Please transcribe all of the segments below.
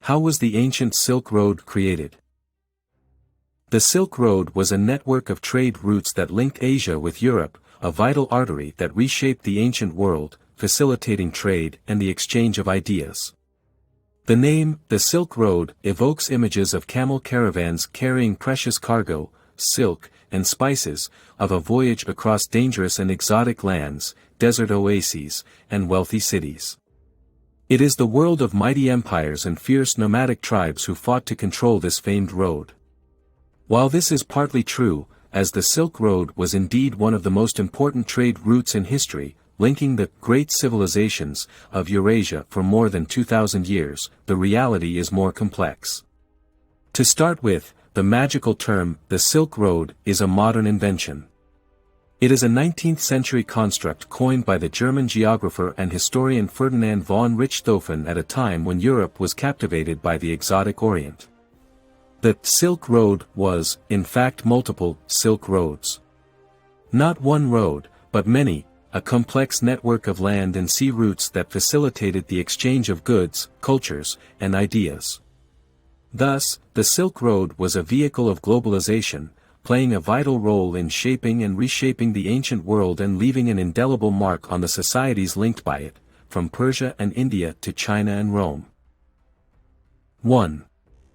How was the ancient Silk Road created? The Silk Road was a network of trade routes that linked Asia with Europe, a vital artery that reshaped the ancient world, facilitating trade and the exchange of ideas. The name, the Silk Road, evokes images of camel caravans carrying precious cargo, silk, and spices, of a voyage across dangerous and exotic lands, desert oases, and wealthy cities. It is the world of mighty empires and fierce nomadic tribes who fought to control this famed road. While this is partly true, as the Silk Road was indeed one of the most important trade routes in history, linking the great civilizations of Eurasia for more than 2,000 years, the reality is more complex. To start with, the magical term, the Silk Road, is a modern invention. It is a 19th-century construct coined by the German geographer and historian Ferdinand von Richthofen at a time when Europe was captivated by the exotic Orient. The Silk Road was, in fact, multiple Silk Roads. Not one road, but many, a complex network of land and sea routes that facilitated the exchange of goods, cultures, and ideas. Thus, the Silk Road was a vehicle of globalization, playing a vital role in shaping and reshaping the ancient world and leaving an indelible mark on the societies linked by it, from Persia and India to China and Rome. 1.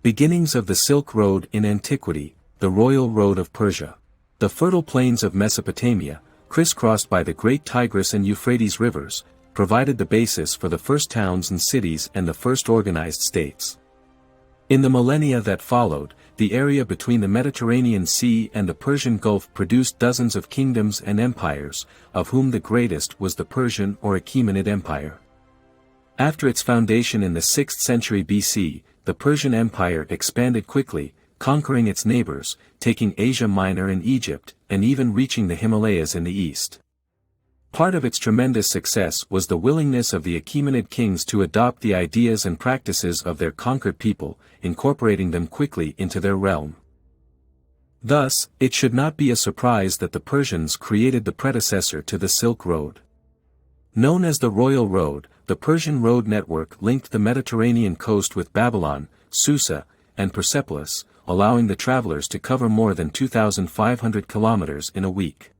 Beginnings of the Silk Road in antiquity, the Royal Road of Persia. The fertile plains of Mesopotamia, crisscrossed by the great Tigris and Euphrates rivers, provided the basis for the first towns and cities and the first organized states. In the millennia that followed, the area between the Mediterranean Sea and the Persian Gulf produced dozens of kingdoms and empires, of whom the greatest was the Persian or Achaemenid Empire. After its foundation in the 6th century BC, the Persian Empire expanded quickly, conquering its neighbors, taking Asia Minor and Egypt, and even reaching the Himalayas in the east. Part of its tremendous success was the willingness of the Achaemenid kings to adopt the ideas and practices of their conquered people, incorporating them quickly into their realm. Thus, it should not be a surprise that the Persians created the predecessor to the Silk Road. Known as the Royal Road, the Persian road network linked the Mediterranean coast with Babylon, Susa, and Persepolis, allowing the travelers to cover more than 2,500 kilometers in a week.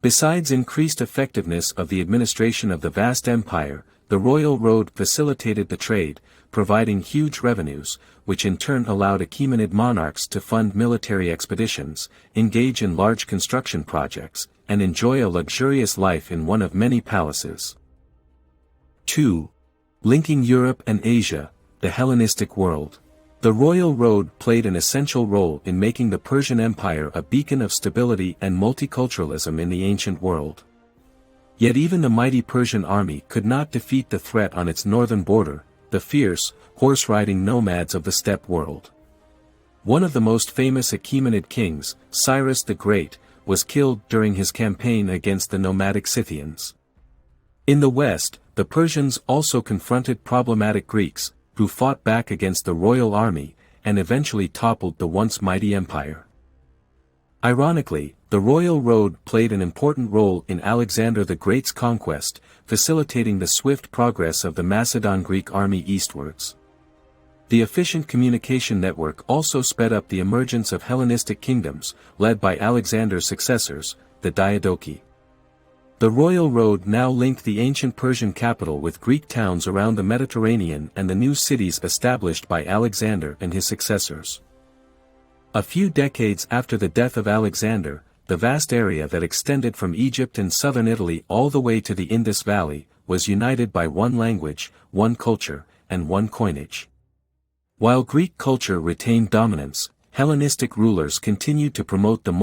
Besides increased effectiveness of the administration of the vast empire, the Royal Road facilitated the trade, providing huge revenues, which in turn allowed Achaemenid monarchs to fund military expeditions, engage in large construction projects, and enjoy a luxurious life in one of many palaces. 2. Linking Europe and Asia, the Hellenistic world. The Royal Road played an essential role in making the Persian Empire a beacon of stability and multiculturalism in the ancient world. Yet even the mighty Persian army could not defeat the threat on its northern border, the fierce, horse-riding nomads of the steppe world. One of the most famous Achaemenid kings, Cyrus the Great, was killed during his campaign against the nomadic Scythians. In the west, the Persians also confronted problematic Greeks, who fought back against the royal army, and eventually toppled the once mighty empire. Ironically, the Royal Road played an important role in Alexander the Great's conquest, facilitating the swift progress of the Macedon Greek army eastwards. The efficient communication network also sped up the emergence of Hellenistic kingdoms, led by Alexander's successors, the Diadochi. The Royal Road now linked the ancient Persian capital with Greek towns around the Mediterranean and the new cities established by Alexander and his successors. A few decades after the death of Alexander, the vast area that extended from Egypt and southern Italy all the way to the Indus Valley, was united by one language, one culture, and one coinage. While Greek culture retained dominance, Hellenistic rulers continued to promote the